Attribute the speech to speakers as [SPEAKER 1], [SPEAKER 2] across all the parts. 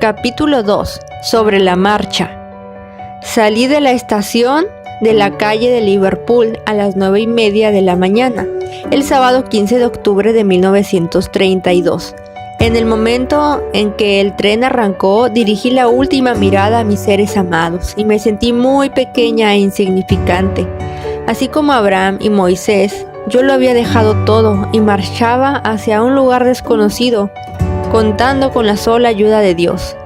[SPEAKER 1] Capítulo 2. Sobre la marcha. Salí de la estación de la calle de Liverpool a las 9:30 de la mañana, el sábado 15 de octubre de 1932. En el momento en que el tren arrancó, dirigí la última mirada a mis seres amados y me sentí muy pequeña e insignificante. Así como Abraham y Moisés, yo lo había dejado todo y marchaba hacia un lugar desconocido, contando con la sola ayuda de Dios.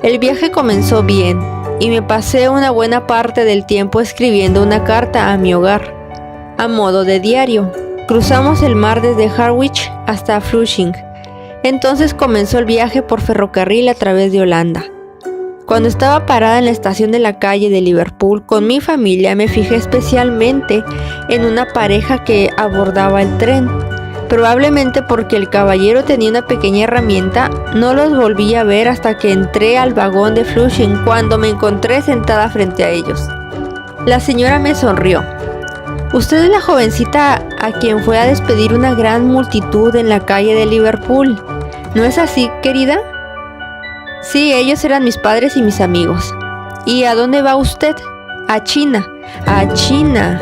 [SPEAKER 1] El viaje comenzó bien y me pasé una buena parte del tiempo escribiendo una carta a mi hogar, a modo de diario. Cruzamos el mar desde Harwich hasta Flushing. Entonces comenzó el viaje por ferrocarril a través de Holanda. Cuando estaba parada en la estación de la calle de Liverpool con mi familia, me fijé especialmente en una pareja que abordaba el tren. Probablemente porque el caballero tenía una pequeña herramienta, no los volví a ver hasta que entré al vagón de Flushing, cuando me encontré sentada frente a ellos. La señora me sonrió. «Usted es la jovencita a quien fue a despedir una gran multitud en la calle de Liverpool, ¿no es así, querida?» «Sí, ellos eran mis padres y mis amigos». «¿Y a dónde va usted?» «A China». «¿A China?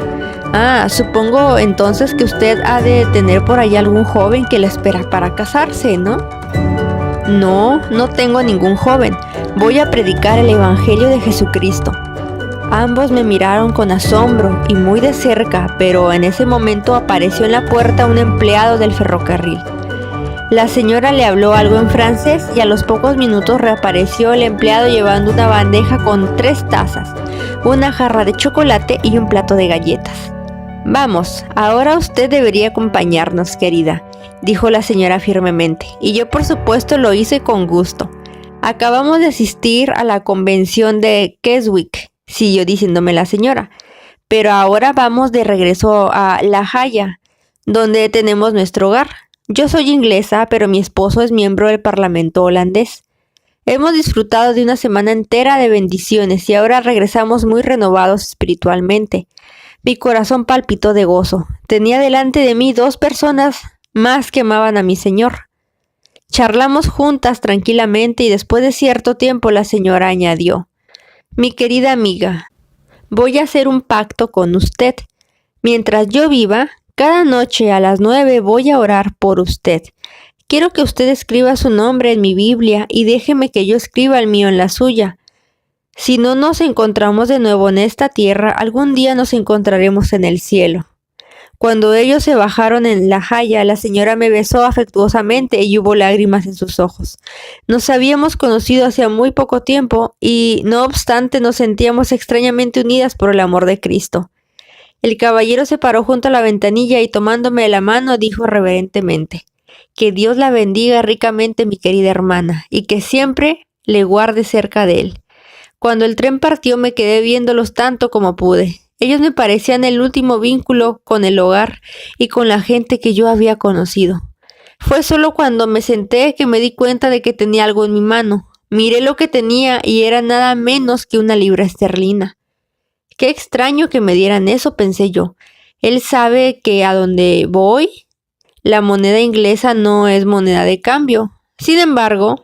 [SPEAKER 1] Ah, supongo entonces que usted ha de tener por ahí algún joven que la espera para casarse, ¿no?» «No, no tengo ningún joven. Voy a predicar el Evangelio de Jesucristo». Ambos me miraron con asombro y muy de cerca, pero en ese momento apareció en la puerta un empleado del ferrocarril. La señora le habló algo en francés y a los pocos minutos reapareció el empleado llevando una bandeja con 3 tazas, una jarra de chocolate y un plato de galletas. «Vamos, ahora usted debería acompañarnos, querida», dijo la señora firmemente, y yo por supuesto lo hice con gusto. «Acabamos de asistir a la convención de Keswick», siguió diciéndome la señora, «pero ahora vamos de regreso a La Haya, donde tenemos nuestro hogar. Yo soy inglesa, pero mi esposo es miembro del Parlamento holandés. Hemos disfrutado de una semana entera de bendiciones y ahora regresamos muy renovados espiritualmente». Mi corazón palpitó de gozo. Tenía delante de mí 2 personas más que amaban a mi Señor. Charlamos juntas tranquilamente y después de cierto tiempo la señora añadió: «Mi querida amiga, voy a hacer un pacto con usted. Mientras yo viva, cada noche a las 9 voy a orar por usted. Quiero que usted escriba su nombre en mi Biblia y déjeme que yo escriba el mío en la suya. Si no nos encontramos de nuevo en esta tierra, algún día nos encontraremos en el cielo». Cuando ellos se bajaron en La Haya, la señora me besó afectuosamente y hubo lágrimas en sus ojos. Nos habíamos conocido hacía muy poco tiempo y, no obstante, nos sentíamos extrañamente unidas por el amor de Cristo. El caballero se paró junto a la ventanilla y tomándome de la mano dijo reverentemente: «Que Dios la bendiga ricamente, mi querida hermana, y que siempre le guarde cerca de él». Cuando el tren partió me quedé viéndolos tanto como pude. Ellos me parecían el último vínculo con el hogar y con la gente que yo había conocido. Fue solo cuando me senté que me di cuenta de que tenía algo en mi mano. Miré lo que tenía y era nada menos que una libra esterlina. «Qué extraño que me dieran eso», pensé yo. «Él sabe que a donde voy, la moneda inglesa no es moneda de cambio». Sin embargo,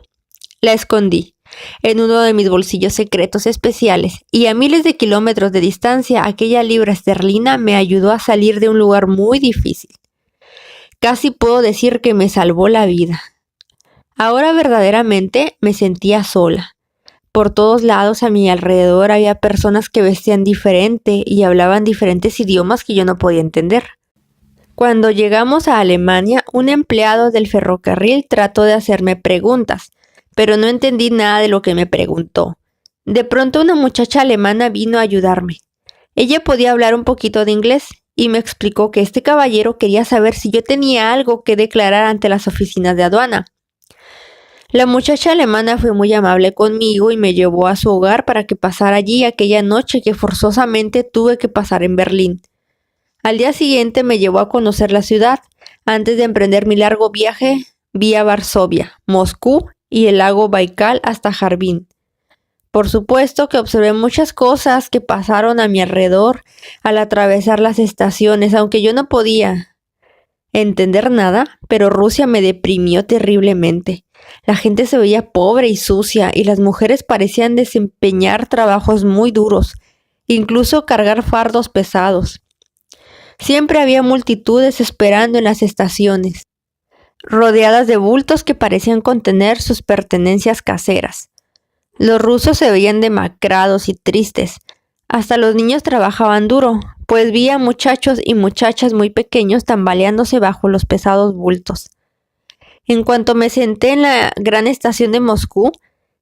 [SPEAKER 1] la escondí en uno de mis bolsillos secretos especiales, y a miles de kilómetros de distancia aquella libra esterlina me ayudó a salir de un lugar muy difícil. Casi puedo decir que me salvó la vida. Ahora verdaderamente me sentía sola. Por todos lados a mi alrededor había personas que vestían diferente y hablaban diferentes idiomas que yo no podía entender. Cuando llegamos a Alemania, un empleado del ferrocarril trató de hacerme preguntas, pero no entendí nada de lo que me preguntó. De pronto una muchacha alemana vino a ayudarme. Ella podía hablar un poquito de inglés y me explicó que este caballero quería saber si yo tenía algo que declarar ante las oficinas de aduana. La muchacha alemana fue muy amable conmigo y me llevó a su hogar para que pasara allí aquella noche que forzosamente tuve que pasar en Berlín. Al día siguiente me llevó a conocer la ciudad, antes de emprender mi largo viaje vía Varsovia, Moscú y el lago Baikal hasta Harbin. Por supuesto que observé muchas cosas que pasaron a mi alrededor al atravesar las estaciones, aunque yo no podía entender nada, pero Rusia me deprimió terriblemente. La gente se veía pobre y sucia y las mujeres parecían desempeñar trabajos muy duros, incluso cargar fardos pesados. Siempre había multitudes esperando en las estaciones, rodeadas de bultos que parecían contener sus pertenencias caseras. Los rusos se veían demacrados y tristes. Hasta los niños trabajaban duro, pues vi a muchachos y muchachas muy pequeños tambaleándose bajo los pesados bultos. En cuanto me senté en la gran estación de Moscú,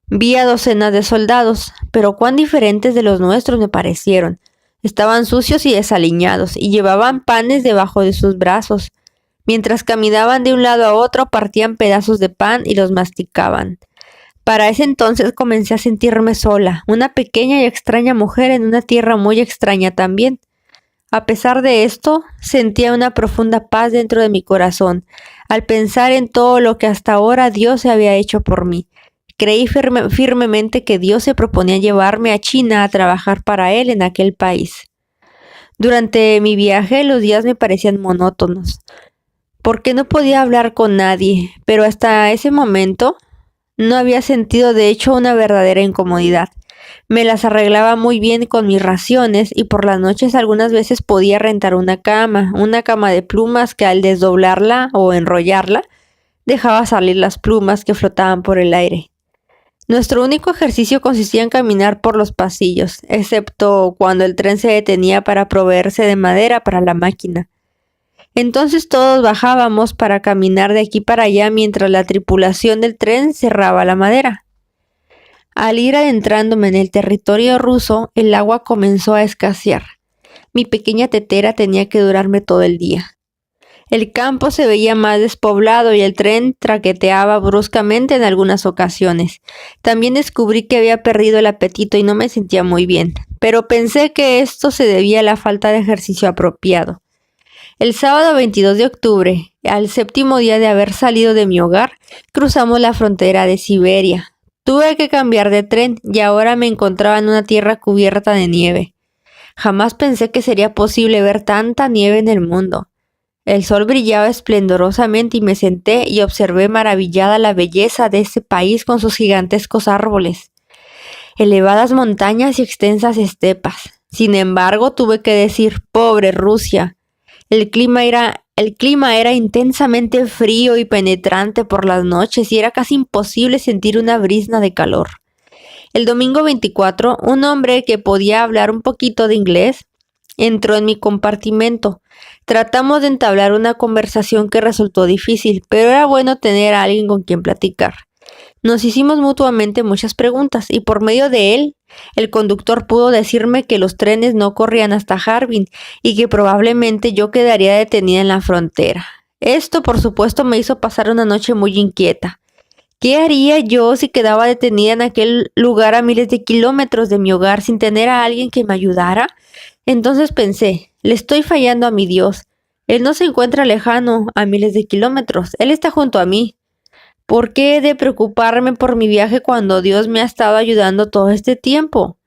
[SPEAKER 1] vi a docenas de soldados, pero cuán diferentes de los nuestros me parecieron. Estaban sucios y desaliñados, y llevaban panes debajo de sus brazos. Mientras caminaban de un lado a otro, partían pedazos de pan y los masticaban. Para ese entonces comencé a sentirme sola, una pequeña y extraña mujer en una tierra muy extraña también. A pesar de esto, sentía una profunda paz dentro de mi corazón, al pensar en todo lo que hasta ahora Dios había hecho por mí. Creí firmemente que Dios se proponía llevarme a China a trabajar para Él en aquel país. Durante mi viaje los días me parecían monótonos, porque no podía hablar con nadie, pero hasta ese momento no había sentido de hecho una verdadera incomodidad. Me las arreglaba muy bien con mis raciones y por las noches algunas veces podía rentar una cama de plumas que al desdoblarla o enrollarla dejaba salir las plumas que flotaban por el aire. Nuestro único ejercicio consistía en caminar por los pasillos, excepto cuando el tren se detenía para proveerse de madera para la máquina. Entonces todos bajábamos para caminar de aquí para allá mientras la tripulación del tren cerraba la madera. Al ir adentrándome en el territorio ruso, el agua comenzó a escasear. Mi pequeña tetera tenía que durarme todo el día. El campo se veía más despoblado y el tren traqueteaba bruscamente en algunas ocasiones. También descubrí que había perdido el apetito y no me sentía muy bien, pero pensé que esto se debía a la falta de ejercicio apropiado. El sábado 22 de octubre, al séptimo día de haber salido de mi hogar, cruzamos la frontera de Siberia. Tuve que cambiar de tren y ahora me encontraba en una tierra cubierta de nieve. Jamás pensé que sería posible ver tanta nieve en el mundo. El sol brillaba esplendorosamente y me senté y observé maravillada la belleza de ese país con sus gigantescos árboles, elevadas montañas y extensas estepas. Sin embargo, tuve que decir, pobre Rusia. El clima era intensamente frío y penetrante por las noches y era casi imposible sentir una brizna de calor. El domingo 24, un hombre que podía hablar un poquito de inglés entró en mi compartimento. Tratamos de entablar una conversación que resultó difícil, pero era bueno tener a alguien con quien platicar. Nos hicimos mutuamente muchas preguntas y por medio de él, el conductor pudo decirme que los trenes no corrían hasta Harbin y que probablemente yo quedaría detenida en la frontera. Esto, por supuesto, me hizo pasar una noche muy inquieta. ¿Qué haría yo si quedaba detenida en aquel lugar a miles de kilómetros de mi hogar sin tener a alguien que me ayudara? Entonces pensé, le estoy fallando a mi Dios. Él no se encuentra lejano, a miles de kilómetros. Él está junto a mí. ¿Por qué he de preocuparme por mi viaje cuando Dios me ha estado ayudando todo este tiempo?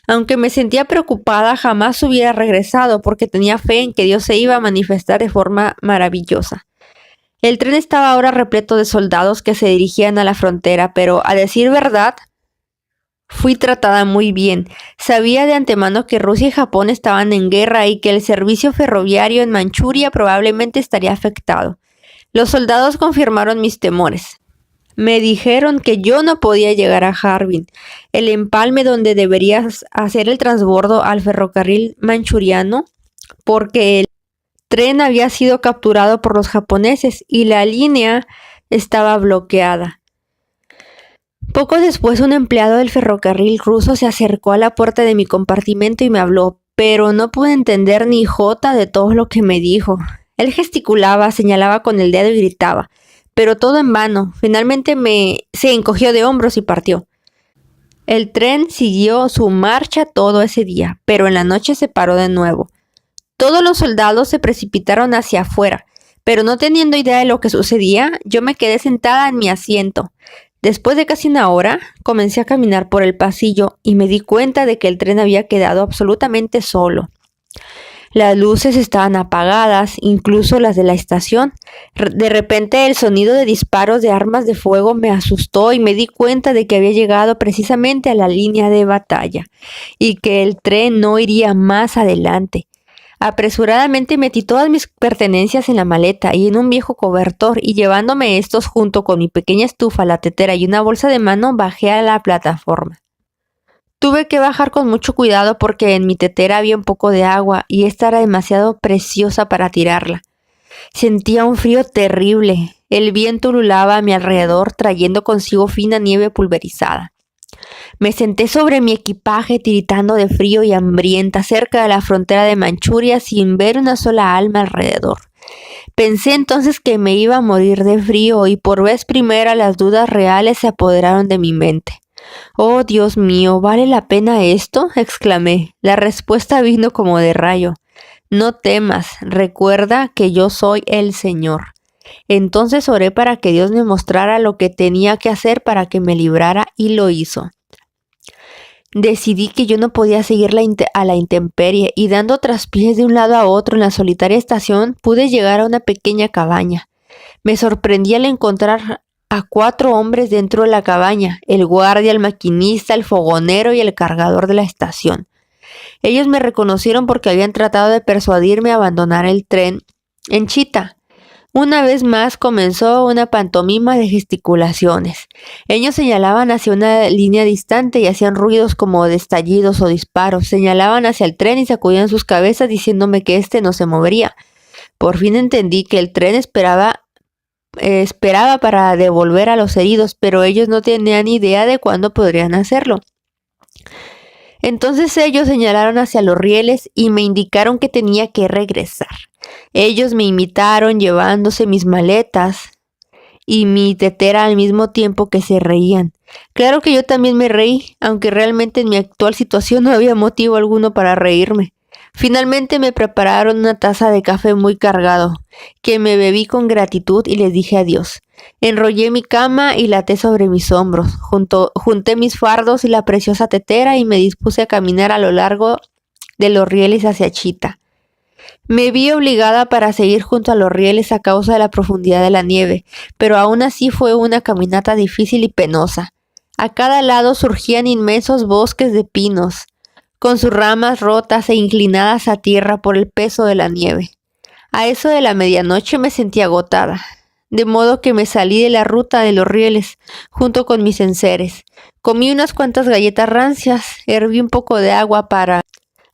[SPEAKER 1] Aunque me sentía preocupada, jamás hubiera regresado porque tenía fe en que Dios se iba a manifestar de forma maravillosa. El tren estaba ahora repleto de soldados que se dirigían a la frontera, pero, a decir verdad, fui tratada muy bien. Sabía de antemano que Rusia y Japón estaban en guerra y que el servicio ferroviario en Manchuria probablemente estaría afectado. Los soldados confirmaron mis temores. Me dijeron que yo no podía llegar a Harbin, el empalme donde deberías hacer el transbordo al ferrocarril manchuriano, porque el tren había sido capturado por los japoneses y la línea estaba bloqueada. Poco después, un empleado del ferrocarril ruso se acercó a la puerta de mi compartimento y me habló, pero no pude entender ni jota de todo lo que me dijo. Él gesticulaba, señalaba con el dedo y gritaba, pero todo en vano. Finalmente se encogió de hombros y partió. El tren siguió su marcha todo ese día, pero en la noche se paró de nuevo. Todos los soldados se precipitaron hacia afuera, pero no teniendo idea de lo que sucedía, yo me quedé sentada en mi asiento. Después de casi una hora, comencé a caminar por el pasillo y me di cuenta de que el tren había quedado absolutamente solo. Las luces estaban apagadas, incluso las de la estación. De repente el sonido de disparos de armas de fuego me asustó y me di cuenta de que había llegado precisamente a la línea de batalla y que el tren no iría más adelante. Apresuradamente metí todas mis pertenencias en la maleta y en un viejo cobertor, y llevándome estos junto con mi pequeña estufa, la tetera y una bolsa de mano, bajé a la plataforma. Tuve que bajar con mucho cuidado porque en mi tetera había un poco de agua y esta era demasiado preciosa para tirarla. Sentía un frío terrible. El viento ululaba a mi alrededor, trayendo consigo fina nieve pulverizada. Me senté sobre mi equipaje tiritando de frío y hambrienta cerca de la frontera de Manchuria sin ver una sola alma alrededor. Pensé entonces que me iba a morir de frío y por vez primera las dudas reales se apoderaron de mi mente. «Oh, Dios mío, ¿vale la pena esto?», exclamé. La respuesta vino como de rayo. «No temas, recuerda que yo soy el Señor». Entonces oré para que Dios me mostrara lo que tenía que hacer para que me librara y lo hizo. Decidí que yo no podía seguir a la intemperie y dando traspiés de un lado a otro en la solitaria estación pude llegar a una pequeña cabaña. Me sorprendí al encontrar a 4 hombres dentro de la cabaña, el guardia, el maquinista, el fogonero y el cargador de la estación. Ellos me reconocieron porque habían tratado de persuadirme a abandonar el tren en Chita. Una vez más comenzó una pantomima de gesticulaciones. Ellos señalaban hacia una línea distante y hacían ruidos como de estallidos o disparos. Señalaban hacia el tren y sacudían sus cabezas diciéndome que éste no se movería. Por fin entendí que el tren esperaba para devolver a los heridos, pero ellos no tenían idea de cuándo podrían hacerlo. Entonces ellos señalaron hacia los rieles y me indicaron que tenía que regresar. Ellos me imitaron llevándose mis maletas y mi tetera al mismo tiempo que se reían. Claro que yo también me reí, aunque realmente en mi actual situación no había motivo alguno para reírme. Finalmente me prepararon una taza de café muy cargado, que me bebí con gratitud y les dije adiós. Enrollé mi cama y la até sobre mis hombros, junté mis fardos y la preciosa tetera y me dispuse a caminar a lo largo de los rieles hacia Chita. Me vi obligada para seguir junto a los rieles a causa de la profundidad de la nieve, pero aún así fue una caminata difícil y penosa. A cada lado surgían inmensos bosques de pinos, con sus ramas rotas e inclinadas a tierra por el peso de la nieve. A eso de la medianoche me sentí agotada, de modo que me salí de la ruta de los rieles, junto con mis enseres. Comí unas cuantas galletas rancias, herví un poco de agua para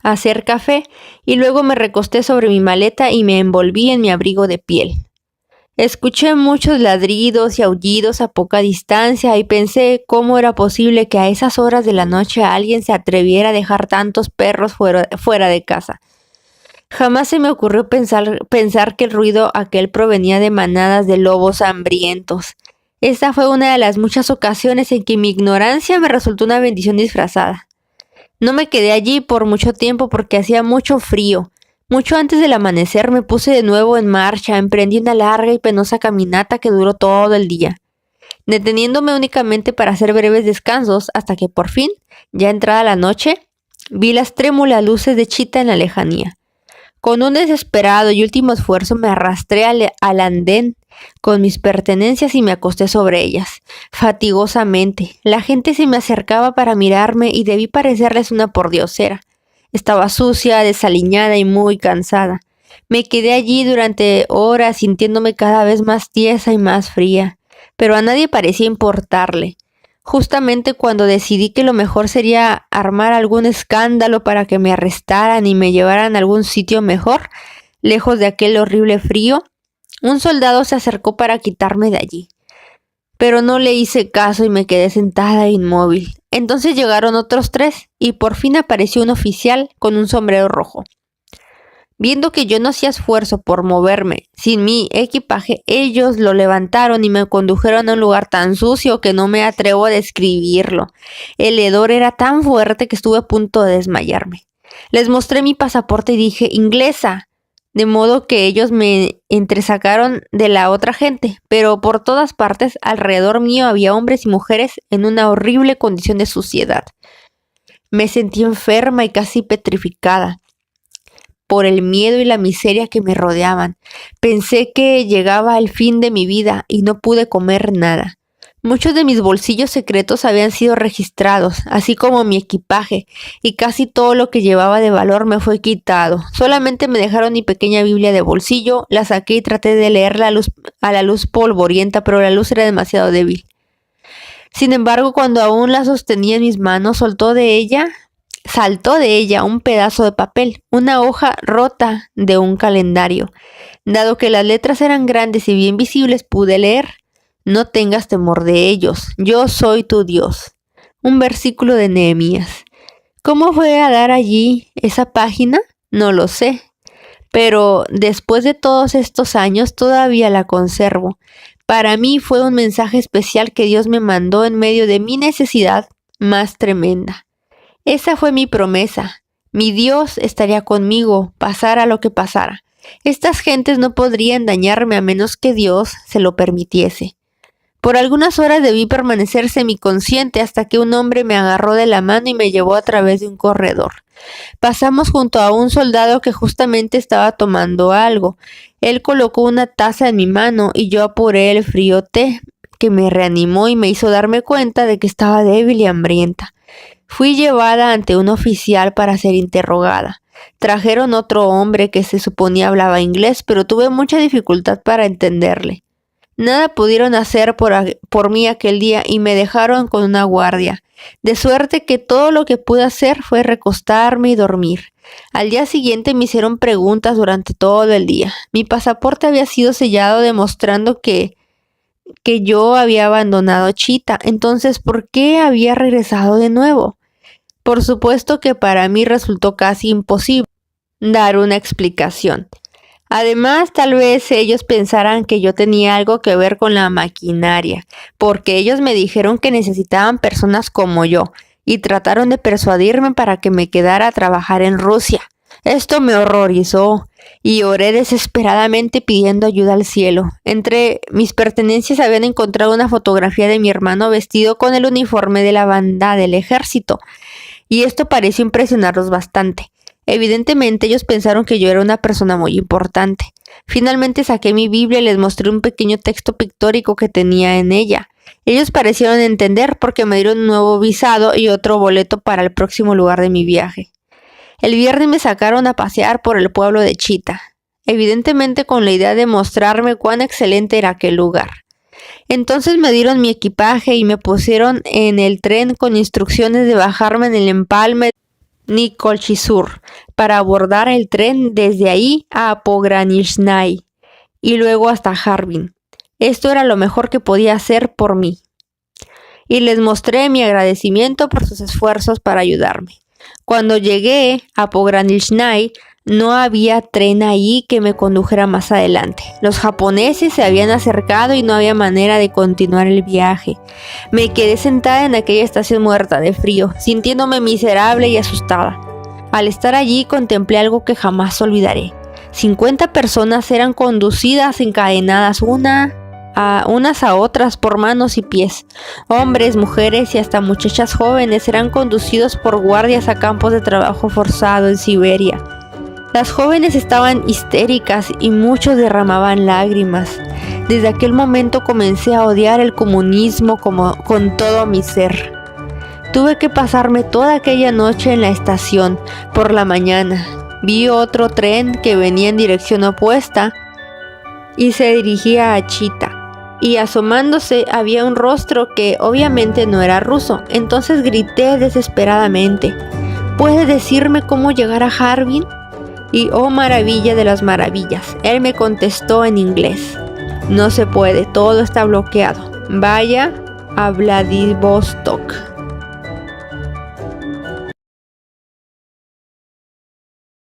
[SPEAKER 1] hacer café y luego me recosté sobre mi maleta y me envolví en mi abrigo de piel. Escuché muchos ladridos y aullidos a poca distancia y pensé cómo era posible que a esas horas de la noche alguien se atreviera a dejar tantos perros fuera de casa. Jamás se me ocurrió pensar que el ruido aquel provenía de manadas de lobos hambrientos. Esta fue una de las muchas ocasiones en que mi ignorancia me resultó una bendición disfrazada. No me quedé allí por mucho tiempo porque hacía mucho frío. Mucho antes del amanecer me puse de nuevo en marcha, emprendí una larga y penosa caminata que duró todo el día, deteniéndome únicamente para hacer breves descansos hasta que por fin, ya entrada la noche, vi las trémulas luces de Chita en la lejanía. Con un desesperado y último esfuerzo me arrastré al andén con mis pertenencias y me acosté sobre ellas, fatigosamente. La gente se me acercaba para mirarme y debí parecerles una pordiosera. Estaba sucia, desaliñada y muy cansada. Me quedé allí durante horas sintiéndome cada vez más tiesa y más fría, pero a nadie parecía importarle. Justamente cuando decidí que lo mejor sería armar algún escándalo para que me arrestaran y me llevaran a algún sitio mejor, lejos de aquel horrible frío, un soldado se acercó para quitarme de allí. Pero no le hice caso y me quedé sentada e inmóvil. Entonces llegaron otros 3 y por fin apareció un oficial con un sombrero rojo. Viendo que yo no hacía esfuerzo por moverme sin mi equipaje, ellos lo levantaron y me condujeron a un lugar tan sucio que no me atrevo a describirlo. El hedor era tan fuerte que estuve a punto de desmayarme. Les mostré mi pasaporte y dije «inglesa», de modo que ellos me entresacaron de la otra gente, pero por todas partes alrededor mío había hombres y mujeres en una horrible condición de suciedad. Me sentí enferma y casi petrificada. por el miedo y la miseria que me rodeaban. Pensé que llegaba el fin de mi vida y no pude comer nada. Muchos de mis bolsillos secretos habían sido registrados, así como mi equipaje, y casi todo lo que llevaba de valor me fue quitado. Solamente me dejaron mi pequeña Biblia de bolsillo, la saqué y traté de leerla a la luz polvorienta, pero la luz era demasiado débil. Sin embargo, cuando aún la sostenía en mis manos, saltó de ella un pedazo de papel, una hoja rota de un calendario. Dado que las letras eran grandes y bien visibles, pude leer: no tengas temor de ellos, yo soy tu Dios. Un versículo de Nehemías. ¿Cómo fue a dar allí esa página? No lo sé, pero después de todos estos años todavía la conservo. Para mí fue un mensaje especial que Dios me mandó en medio de mi necesidad más tremenda. Esa fue mi promesa. Mi Dios estaría conmigo, pasara lo que pasara. Estas gentes no podrían dañarme a menos que Dios se lo permitiese. Por algunas horas debí permanecer semiconsciente hasta que un hombre me agarró de la mano y me llevó a través de un corredor. Pasamos junto a un soldado que justamente estaba tomando algo. Él colocó una taza en mi mano y yo apuré el frío té, que me reanimó y me hizo darme cuenta de que estaba débil y hambrienta. Fui llevada ante un oficial para ser interrogada. Trajeron otro hombre que se suponía hablaba inglés, pero tuve mucha dificultad para entenderle. Nada pudieron hacer por mí aquel día y me dejaron con una guardia, de suerte que todo lo que pude hacer fue recostarme y dormir. Al día siguiente me hicieron preguntas durante todo el día. Mi pasaporte había sido sellado demostrando que yo había abandonado Chita. Entonces, ¿por qué había regresado de nuevo? Por supuesto que para mí resultó casi imposible dar una explicación. Además, tal vez ellos pensaran que yo tenía algo que ver con la maquinaria, porque ellos me dijeron que necesitaban personas como yo, y trataron de persuadirme para que me quedara a trabajar en Rusia. Esto me horrorizó, y oré desesperadamente pidiendo ayuda al cielo. Entre mis pertenencias habían encontrado una fotografía de mi hermano vestido con el uniforme de la banda del ejército, y esto pareció impresionarlos bastante. Evidentemente ellos pensaron que yo era una persona muy importante. Finalmente saqué mi Biblia y les mostré un pequeño texto pictórico que tenía en ella. Ellos parecieron entender porque me dieron un nuevo visado y otro boleto para el próximo lugar de mi viaje. El viernes me sacaron a pasear por el pueblo de Chita, evidentemente con la idea de mostrarme cuán excelente era aquel lugar. Entonces me dieron mi equipaje y me pusieron en el tren con instrucciones de bajarme en el empalme Nikolchizur para abordar el tren desde ahí a Pogranichny y luego hasta Harbin. Esto era lo mejor que podía hacer por mí. Y les mostré mi agradecimiento por sus esfuerzos para ayudarme. Cuando llegué a Pogranichny, no había tren ahí que me condujera más adelante. Los japoneses se habían acercado y no había manera de continuar el viaje. Me quedé sentada en aquella estación muerta de frío, sintiéndome miserable y asustada. Al estar allí contemplé algo que jamás olvidaré. 50 personas eran conducidas encadenadas unas a otras por manos y pies. Hombres, mujeres y hasta muchachas jóvenes eran conducidos por guardias a campos de trabajo forzado en Siberia. Las jóvenes estaban histéricas y muchos derramaban lágrimas. Desde aquel momento comencé a odiar el comunismo con todo mi ser. Tuve que pasarme toda aquella noche en la estación. Por la mañana vi otro tren que venía en dirección opuesta y se dirigía a Chita. Y asomándose había un rostro que obviamente no era ruso. Entonces grité desesperadamente: ¿puede decirme cómo llegar a Harbin? Y oh maravilla de las maravillas, él me contestó en inglés: no se puede, todo está bloqueado. Vaya a Vladivostok.